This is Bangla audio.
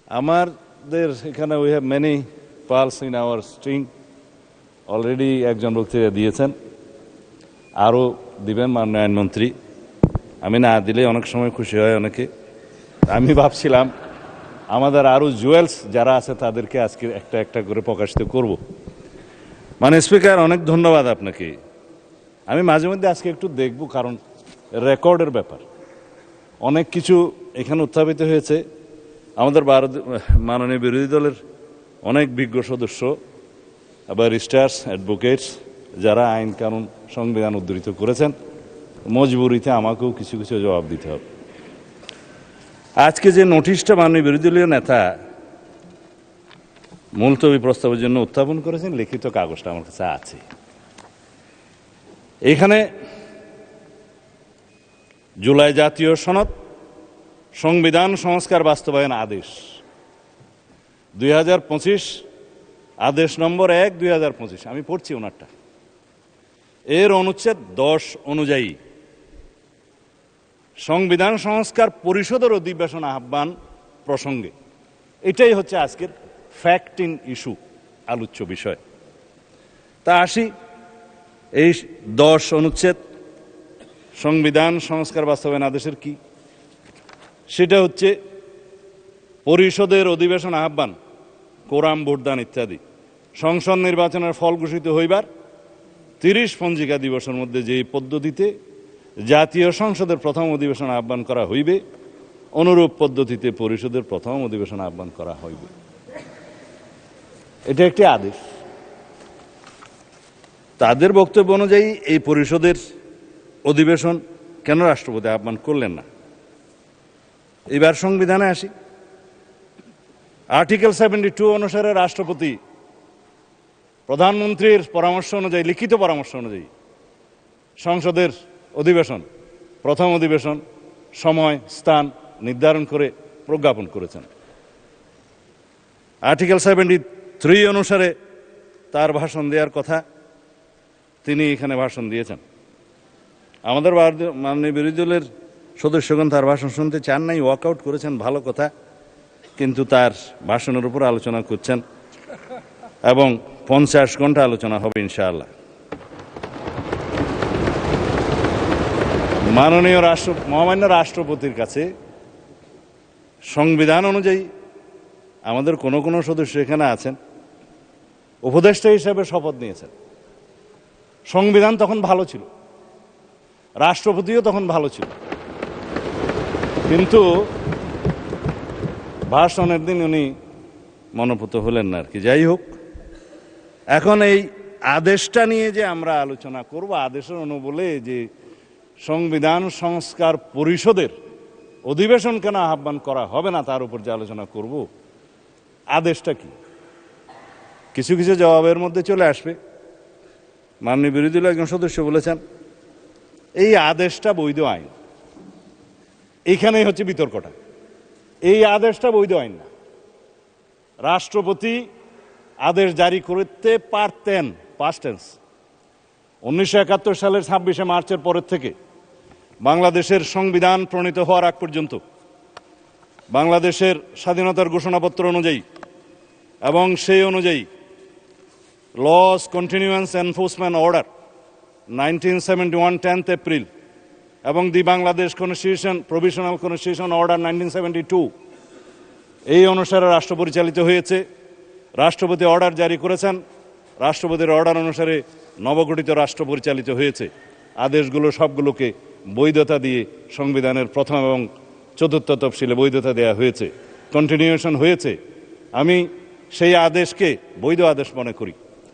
আমাদের এখানে we have many pearls in our string. Already একজন বক্তৃতা দিয়েছেন, আরও দিবেন মাননীয় আইনমন্ত্রী। আমি না দিলে অনেক সময় খুশি হয় অনেকে। আমি ভাবছিলাম আমাদের আরও জুয়েলস যারা আছে তাদেরকে আজকে একটা একটা করে প্রকাশিত করব। মানে স্পিকার, অনেক ধন্যবাদ আপনাকে। আমি মাঝে মধ্যে আজকে একটু দেখব, কারণ রেকর্ডের ব্যাপার অনেক কিছু এখানে উত্থাপিত হয়েছে। আমাদের মাননীয় বিরোধী দলের অনেক বিজ্ঞ সদস্য, ব্যারিস্টার্স, অ্যাডভোকেটস যারা আইন কানুন সংবিধান উদ্ধৃত করেছেন, মজবুরিতে আমাকেও কিছু কিছু জবাব দিতে হবে। আজকে যে নোটিশটা মাননীয় বিরোধী দলীয় নেতা মুলতবি প্রস্তাবের জন্য উত্থাপন করেছেন, লিখিত কাগজটা আমার কাছে আছে। এখানে জুলাই জাতীয় সনদ সংবিধান সংস্কার বাস্তবায়ন আদেশ 2025, আদেশ নম্বর 1 2025, আমি পড়ছি ওনারটা। এর অনুচ্ছেদ 10 অনুযায়ী সংবিধান সংস্কার পরিষদের অধিবেশন আহ্বান প্রসঙ্গে, এটাই হচ্ছে আজকের ফ্যাক্ট ইন ইস্যু, আলোচ্য বিষয়। তা আসি, এই 10 অনুচ্ছেদ সংবিধান সংস্কার বাস্তবায়ন আদেশের কি? সেটা হচ্ছে পরিষদের অধিবেশন আহ্বান, কোরাম, ভোটদান ইত্যাদি সংসদ নির্বাচনের ফল ঘোষিত হইবার 30 পঞ্জিকা দিবসের মধ্যে যে পদ্ধতিতে জাতীয় সংসদের প্রথম অধিবেশন আহ্বান করা হইবে, অনুরূপ পদ্ধতিতে পরিষদের প্রথম অধিবেশন আহ্বান করা হইবে। এটা একটি আদেশ। তাদের বক্তব্য অনুযায়ী এই পরিষদের অধিবেশন কেন রাষ্ট্রপতি আহ্বান করলেন না? এবার সংবিধানে আসি। আর্টিকেল 72 অনুসারে রাষ্ট্রপতি প্রধানমন্ত্রীর পরামর্শ অনুযায়ী, লিখিত পরামর্শ অনুযায়ী সংসদের অধিবেশন, প্রথম অধিবেশন, সময় স্থান নির্ধারণ করে প্রজ্ঞাপন করেছেন। আর্টিকেল 73 অনুসারে তার ভাষণ দেওয়ার কথা, তিনি এখানে ভাষণ দিয়েছেন। আমাদের মাননীয় বিরোধী দলের সদস্যগণ তার ভাষণ শুনতে চান নাই, ওয়াকআউট করেছেন, ভালো কথা। কিন্তু তার ভাষণের উপর আলোচনা করছেন এবং 50 ঘন্টা আলোচনা হবে ইনশাআল্লাহ। মাননীয় মহামান্য রাষ্ট্রপতির কাছে সংবিধান অনুযায়ী আমাদের কোনো কোনো সদস্য এখানে আছেন, উপদেষ্টা হিসেবে শপথ নিয়েছেন। সংবিধান তখন ভালো ছিল, রাষ্ট্রপতিও তখন ভালো ছিল, কিন্তু ভাষণের দিন উনি মনোপুত হলেন না আর কি। যাই হোক, এখন এই আদেশটা নিয়ে যে আমরা আলোচনা করব, আদেশের অনুবলে যে সংবিধান সংস্কার পরিষদের অধিবেশন কেন আহ্বান করা হবে না তার উপর যে আলোচনা করব, আদেশটা কি? কিছু কিছু জবাবের মধ্যে চলে আসবে। মাননীয় বিরোধী দলের একজন সদস্য বলেছেন এই আদেশটা বৈধ আইন। এইখানেই হচ্ছে বিতর্কটা। এই আদেশটা বৈধ আইন না। রাষ্ট্রপতি আদেশ জারি করতে পারতেন, পাস্ট টেন্স। 1971 সালের 26শে মার্চের পরের থেকে বাংলাদেশের সংবিধান প্রণীত হওয়ার আগ পর্যন্ত বাংলাদেশের স্বাধীনতার ঘোষণাপত্র অনুযায়ী এবং সেই অনুযায়ী laws continuance enforcement order 1971 10th April এবং the Bangladesh constitution provisional constitution order 1972, এই অনুসারে রাষ্ট্র পরিচালিত হয়েছে। রাষ্ট্রপতি অর্ডার জারি করেছেন, রাষ্ট্রপতির অর্ডার অনুসারে নবগঠিত রাষ্ট্র পরিচালিত হয়েছে। আদেশগুলো সবগুলোকে বৈধতা দিয়ে সংবিধানের প্রথম এবং 4th তফসিলে বৈধতা দেওয়া হয়েছে, কন্টিনিউশন হয়েছে। আমি সেই আদেশকে বৈধ আদেশ মনে করি।